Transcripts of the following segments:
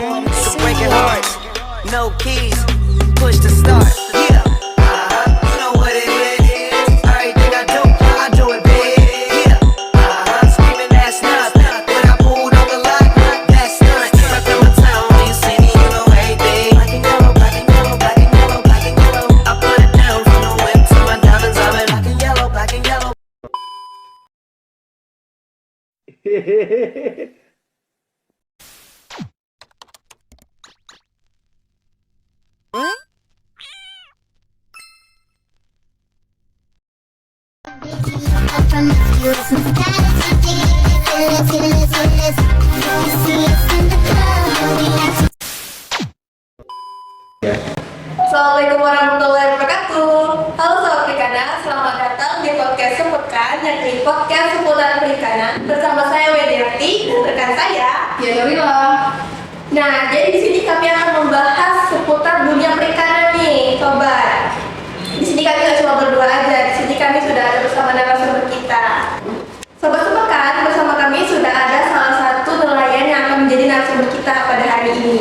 So breaking hearts, no keys, push to start. Yeah, you know what it is. Everything I do it big. Yeah, screaming that's nothing. When I pulled on the lot, that's nothing. I come to town when you see me, you know everything. Black and yellow, black and yellow, black and yellow, black and yellow. I put it down from the whip to my diamonds. I've been black and yellow, black and yellow. Assalamualaikum warahmatullahi wabarakatuh. Halo Sobat Perikanan, selamat datang di podcast Sepekan, yakni podcast seputar perikanan bersama saya Wediati dan rekan saya Nurila. Nah, jadi di sini kami akan membahas seputar dunia perikanan nih, sobat. Di sini kami nggak cuma berdua aja, di sini kami sudah ada bersama narasumber kita. Sobat Sepekan, bersama kami sudah ada salah satu nelayan yang akan menjadi narasumber kita pada hari ini.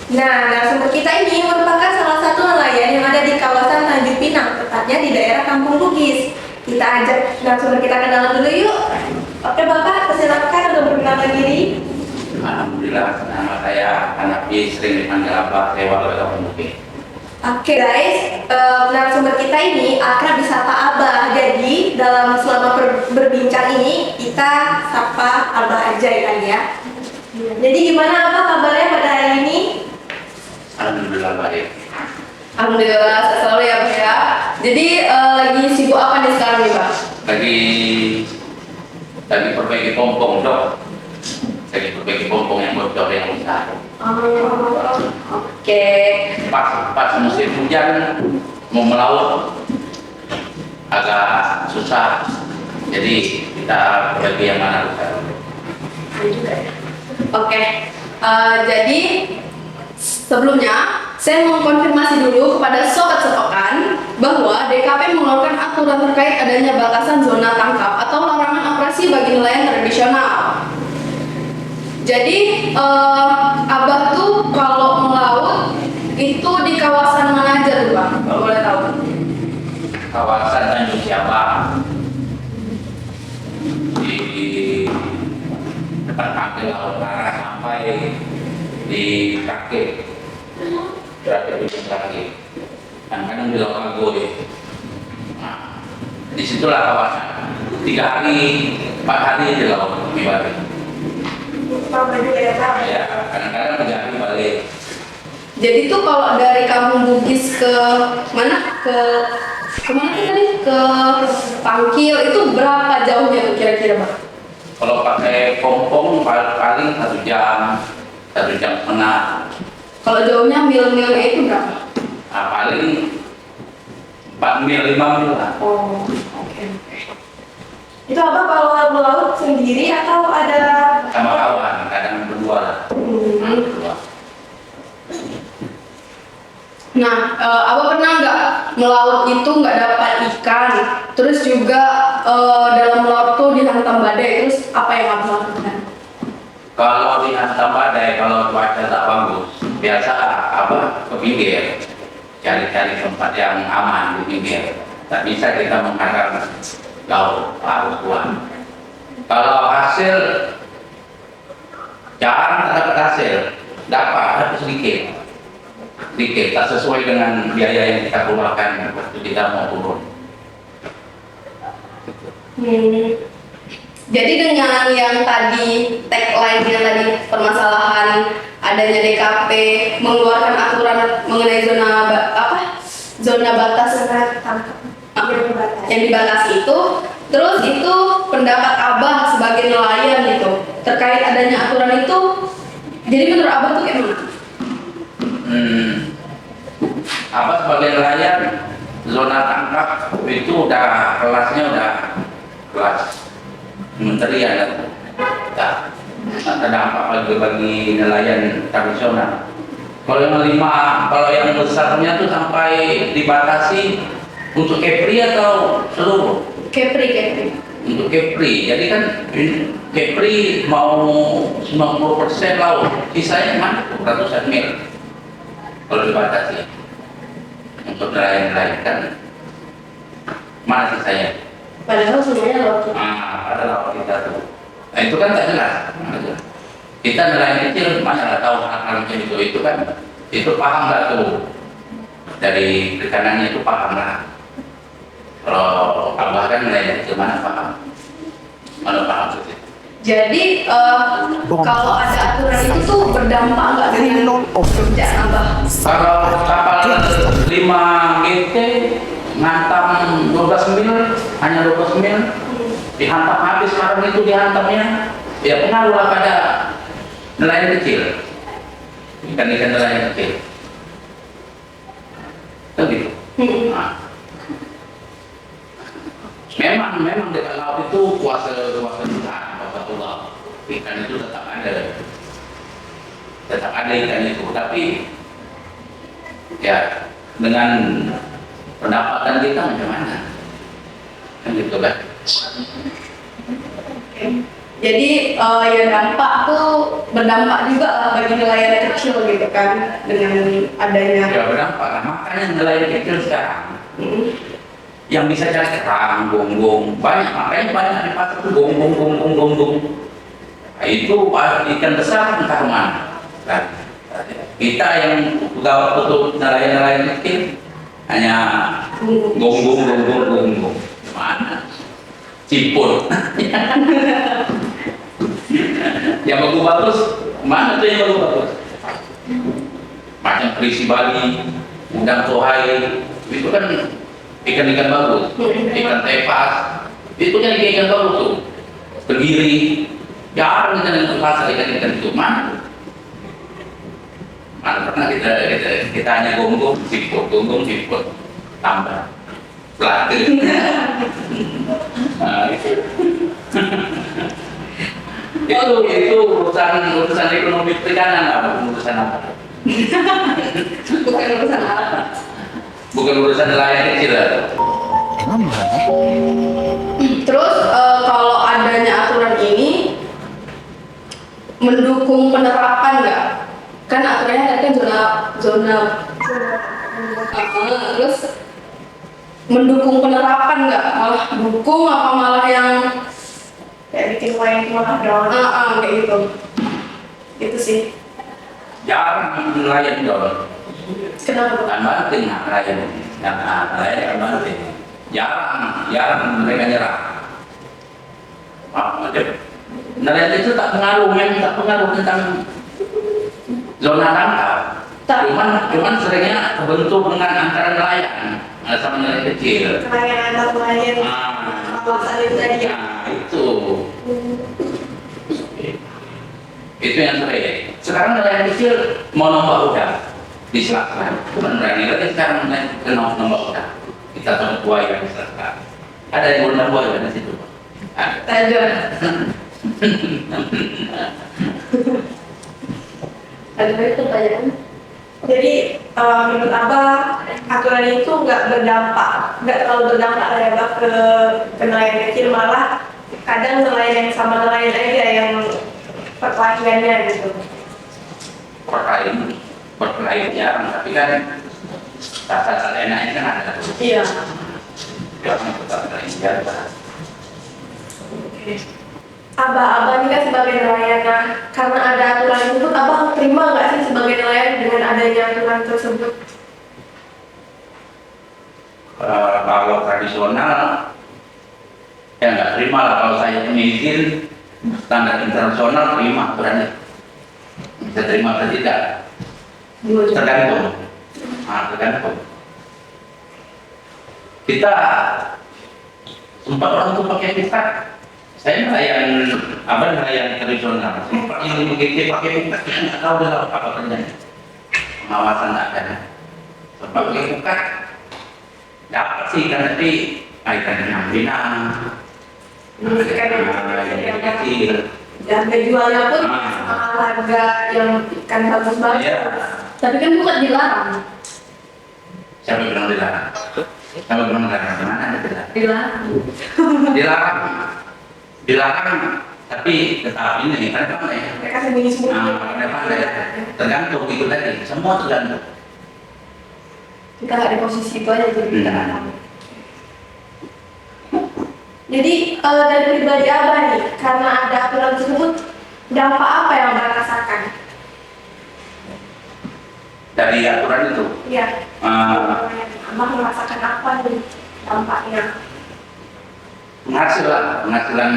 Nah, narasumber kita ini merupakan salah satu nelayan yang ada di kawasan Tanjung Pinang, tepatnya di daerah Kampung Bugis. Kita ajak narasumber kita kenalan dulu yuk. Oke Bapak, persilakan untuk berkenalan diri. Alhamdulillah, nama saya Hanafi, sering dipanggil Abah, saya warga Kampung Bugis. Oke guys, narasumber kita ini akrab disapa Abah. Jadi dalam selama berbincang ini kita sapa Abah aja ya kali ya. Jadi gimana Abah kabarnya pada hari ini? Alhamdulillah baik. Alhamdulillah sehat selalu ya Pak ya. Jadi lagi sibuk apa nih sekarang nih Pak? Lagi perbaiki pompong dok. Lagi perbaiki pompong yang bocor yang besar. Oke. Pas musim hujan mau melaut agak susah. Jadi kita perbaiki yang mana besar. Oke. Jadi sebelumnya saya mau konfirmasi dulu kepada Sobat Sepekan bahwa DKP mengeluarkan aturan terkait adanya batasan zona tangkap atau larangan operasi bagi nelayan tradisional. Jadi Abah tuh kalau melaut itu di kawasan mana aja tuh Bang? Kalau boleh tahu? Kawasan Tanjung Siabang di depan pantai laut Utara sampai di kaki terakhir ujung kaki, kadang-kadang di Laut Agoy. Nah, disitulah kawasan 3 hari 4 hari di laut ibarat. Ya, kadang-kadang 3 hari balik. Jadi tuh kalau dari Kampung Bugis ke mana? Ke mana tuh tadi? Ke Pangkil itu berapa jauhnya tuh kira-kira Bang? Kalau pakai pompong paling 1 jam, 1 jam setengah. Kalau jauhnya mil-milnya itu berapa? Nah, paling 4 mil 5 mil lah. Oh, oke. Itu Abah kalau melaut sendiri atau ada Sama kawan, kadang berdua lah. Berdua. Nah, Abah pernah nggak melaut itu nggak dapat ikan? Terus juga dalam melaut tuh dihantam badai. Terus apa yang Abah lakukan? Kalau dihantam badai, kalau cuaca tak bagus, biasa Abah ke pinggir, cari-cari tempat yang aman di pinggir. Tak bisa kita mengharap laut harus kuat. Kalau hasil jarang dapat hasil, dapat sedikit, tak sesuai dengan biaya yang kita keluarkan waktu kita mau turun. Jadi dengan yang tadi tagline yang tadi permasalahan adanya DKP mengeluarkan aturan mengenai zona batas yang dibatasi itu, terus itu pendapat Abah sebagai nelayan gitu terkait adanya aturan itu. Jadi menurut Abah tuh kayak mana? Abah sebagai nelayan zona tangkap itu udah kelasnya udah kelas menteri ya, tak terdampak bagi nelayan tradisional. Kalau yang besarnya tuh sampai dibatasi untuk kepri atau seluruh? Kepri. untuk Kepri. Jadi kan Kepri mau 90% laut, sisanya mana ratusan mil kalau dibatasi untuk nelayan-nelayan kan mana sisanya? Padahal semuanya laut. Ada laut kita tuh. Nah, itu kan tak jelas. Kita nelayan kecil mana nggak tahu hal-hal macam itu kan itu paham nggak tuh dari tekanannya itu paham lah. Kalau abah kan nelayan kecil mana paham sih. Jadi kalau ada aturan itu tuh berdampak nggak dengan kerjaan abah? Kalau kapal 5 GT ngantam 12 mil, hanya 12 mil, dihantam habis karena itu dihantamnya, ya pengaruh lah pada nelayan kecil, ikan-ikan nelayan kecil. Itu gitu. Nah. Memang dekat laut itu kuasa Tuhan, Bapak ikan itu tetap ada ikan itu, tapi ya dengan pendapatan kita macam mana, kan gitu kan? Jadi ya dampak tuh berdampak juga lah bagi nelayan kecil gitu kan dengan adanya. Ya berdampak lah, makanya nelayan kecil sekarang yang bisa cari kerang, gonggong, makanya banyak di pasar tuh gonggong. Nah, itu ikan besar entah kemana. Nah, kita yang pegawai untuk nelayan kecil hanya gonggong. Mana? Cipul. Yang bagus, mana tuh yang bagus? Macam perisi Bali, udang tohai, itu kan ikan-ikan bagus, ikan tepas, itu kan ikan bagus tuh. Kediri, jarang kita yang pasar ikan-ikan itu mana pernah kita hanya gonggong siput, tambah pelatih. Nah, itu urusan ekonomi perikanan apa urusan apa? Bukan urusan apa? Bukan urusan nelayan kecil. Terus kalau adanya aturan ini mendukung penerapan nggak? Kan aturannya tadi kan zona terus mendukung penerapan nggak? Malah dukung apa malah yang Kayak bikin wayang malah dong. kayak gitu. Itu sih. Jarang nelayan dong. Kenapa? Kan banting nelayan kan banting. Jarang mereka nyerah. Nelayan itu tak pengaruh tentang zona tangkap. Cuman seringnya terbentuk dengan antara nelayan sama nelayan kecil. Nelayan antar nelayan kawasan itu tadi ya. Nah, itu yang sering. Sekarang nelayan kecil mau nombak udang di selatan. Bukan berani lagi sekarang nombak udang. Kita tahu buaya di selatan. Ada yang berenang buaya di situ. Ada. Ada lagi pertanyaan? Jadi menurut Abah aturan itu nggak terlalu berdampak lah ya Abah ke nelayan kecil, malah kadang nelayan yang sama nelayan aja yang perkelahiannya gitu. Perkelahian jarang, tapi kan rasa enaknya kan ada. Iya. Jarang perkelahian. Abah ini kan sebagai nelayan, nah karena ada aturan itu, Abah terima nggak sih sebagai nelayan dengan adanya aturan tersebut? Kalau tradisional, ya nggak terima lah. Kalau saya punya izin standar internasional, terima aturannya. Bisa terima atau tidak? Tergantung. Tergantung. Kita sempat orang tuh pakai pitak. Saya nelayan tradisional. Sempat yang begitu pakai pitak, kita nggak tahu dalam apa terjadi. Pengawasan nggak ada. Sempat pakai pitak, dapat sih kan, tapi ikan yang binang. Yang kecil. Dan jualnya pun harga yang ikan bagus banget. Iya. Tapi kan bukan dilarang. Siapa bilang dilarang? Siapa bilang dilarang? Gimana ada dilarang? Dilarang. Dilarang. dilarang, tapi tetap ini pandai-pandai. Mereka sembunyi-sembunyi. Pandai-pandai. Tergantung itu tadi, semua tergantung. Kita nggak di posisi itu aja jadi kita nggak tahu. Jadi dari pribadi Abah nih, karena ada aturan tersebut, dampak apa yang Abah rasakan? Dari aturan itu, Iya. Abah merasakan apa nih dampaknya? penghasilan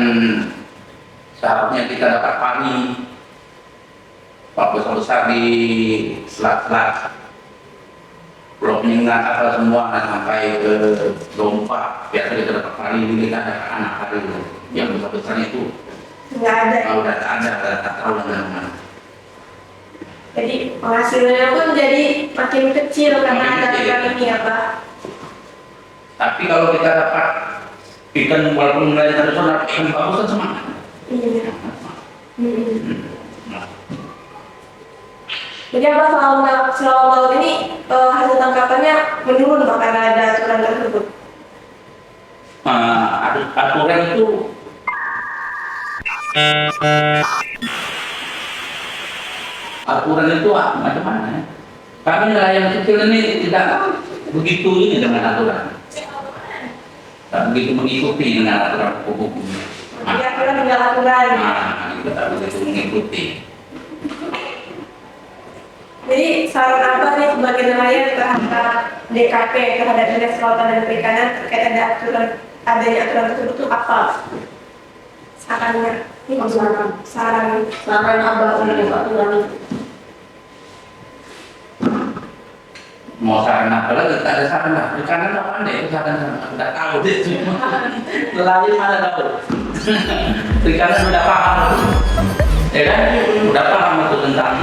seharusnya kita dapat pari besar di selat-selat Pulau Penyengat apa semua sampai ke Dompa, biasa kita dapat pari, kita dapat anak pari yang besar-besar itu Nggak ada. udah tak tahu mana. Jadi penghasilannya pun jadi makin kecil karena Makin ada kecil. aturan ini ya Pak. Tapi kalau kita dapat ikan walaupun nilai tradisional ikan bagus kan semangat. Iya. Jadi Abah selama laut ini hasil tangkapannya menurun Pak karena ada aturan tersebut. Aturan itu macam mana ya? Kami nelayan kecil ini tidak begitu ini dengan aturan, tak begitu mengikuti dengan aturan hukum. Jadi aturan tinggal aturan. Kita tak begitu mengikuti. Jadi saran Abah nih sebagai nelayan terhadap DKP, terhadap Dinas Kelautan dan Perikanan terkait adanya aturan tersebut itu apa? Sarannya? Ini saran Abah untuk aturan itu. Mau saran apa lagi? Tak ada saran lah. Perikanan tak pandai, itu saran tidak tahu deh semua. Nelayan mana tahu? Perikanan sudah paham, ya kan? Sudah paham itu tentang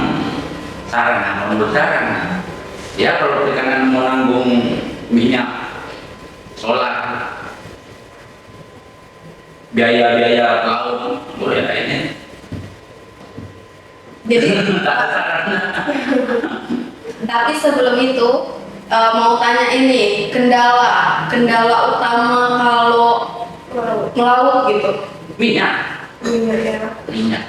sarana, menurut sarana. Ya kalau perikanan mau nanggung minyak, solar, biaya-biaya laut, boleh lainnya. Jadi Tak ada sarana. tapi sebelum itu mau tanya ini kendala utama kalau melaut gitu. Minyak, Minyak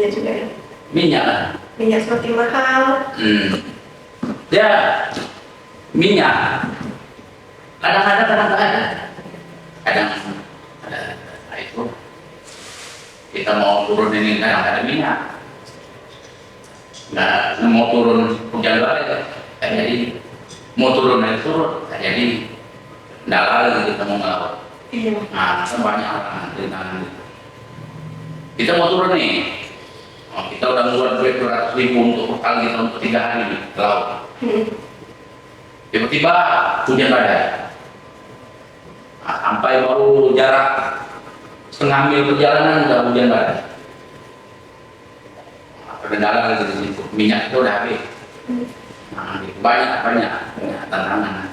juga ya. minyak lah. Minyak semakin mahal. Ya, minyak. Kadang-kadang kadang ada itu. Kita mau turun ini kadang ada minyak. Nggak mau turun hujan badai, jadi mau turun air surut, jadi nggak lagi kita mau melaut. Iya. Nah, banyak orang rintangan. Kita mau turun nih, kita udah ngeluarin duit 200.000 untuk bekal kita untuk 3 hari ke laut. Tiba-tiba hujan badai. Nah, sampai baru jarak setengah mil perjalanan udah hujan badai. Kendala lagi di situ, minyak itu udah habis. Nah, banyak tantangan.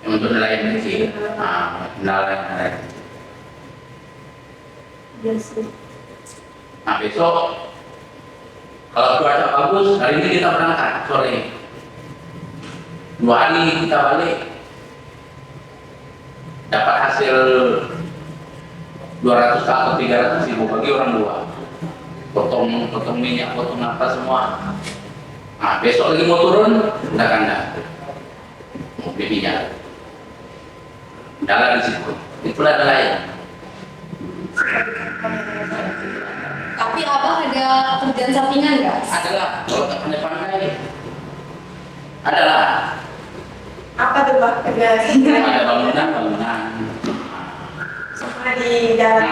Yang untuk nelayan kecil, kendala yang ada. Yes. Nah besok kalau cuaca bagus, hari ini kita berangkat sore. 2 hari kita balik, dapat hasil 200 atau 300.000 bagi orang dua. Potong minyak, potong apa semua. Nah besok lagi mau turun, udah kanda. Mau beli minyak. Dalam di situ, itulah nelayan. Tapi Abah ada kerjaan sampingan nggak? Adalah, kalau tak pandai-pandai, adalah. Apa tuh Pak? Ada bangunan. Sama di jalan.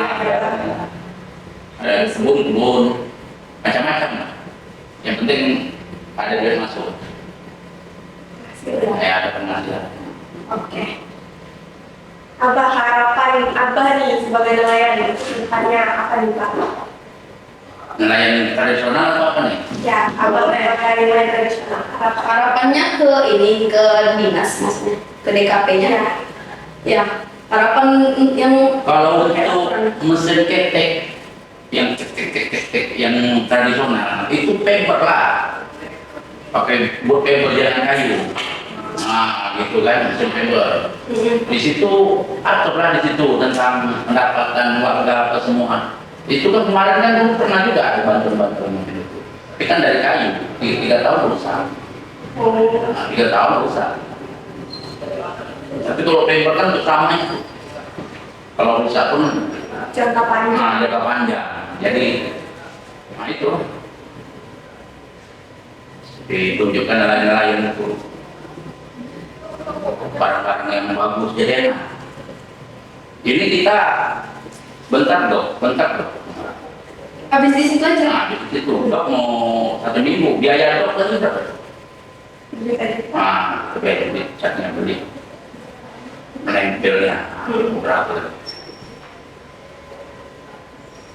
Ada kebun, macam-macam. Yang penting ada duit masuk. Ada penghasilan. Oke. Abah, harapan Abah nih sebagai nelayan itu depannya apa nih Pak? Nelayan tradisional atau apa nih? Ya, Abah sebagai nelayan tradisional. Harapannya ke dinas maksudnya, ke DKP-nya. Ya, harapan yang Kalau untuk mesin ketek yang yang tradisional itu paper lah, pakai buat paper jangan kayu. Nah, gitu kan, September. Di situ aturlah di situ tentang pendapatan warga apa semua. Itu kan kemarin kan dulu pernah juga ada bantuan-bantuan itu. Tapi kan dari kayu, 3 tahun rusak. Nah, 3 tahun rusak. Tapi kalau paper kan untuk selamanya. Kalau rusak pun Jangka panjang. jangka panjang. Jadi, nah itu. Ditunjukkan nelayan-nelayan itu barang-barang yang bagus jadi enak. Ini kita bentar dok. Habis di situ aja. Nah, di situ dok mau 1 minggu biaya dok tadi berapa? Jadi tadi. Nah, beli catnya beli menempelnya berapa?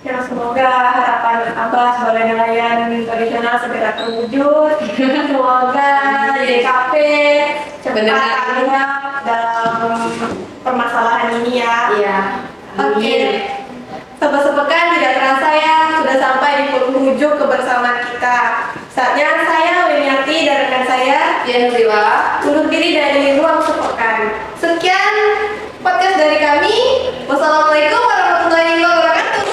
Ya, semoga harapan Abah sebagai nelayan tradisional segera terwujud. Semoga YDKP cepat tanggap dalam permasalahan ini ya. Iya. Oke. Sepekan tidak terasa ya, sudah sampai di penghujung kebersamaan kita. Saatnya saya, Winiati, dan rekan saya, Dian Nurila. undur diri dari Ruang Sepekan. Sekian podcast dari kami. Wassalamualaikum warahmatullahi wabarakatuh.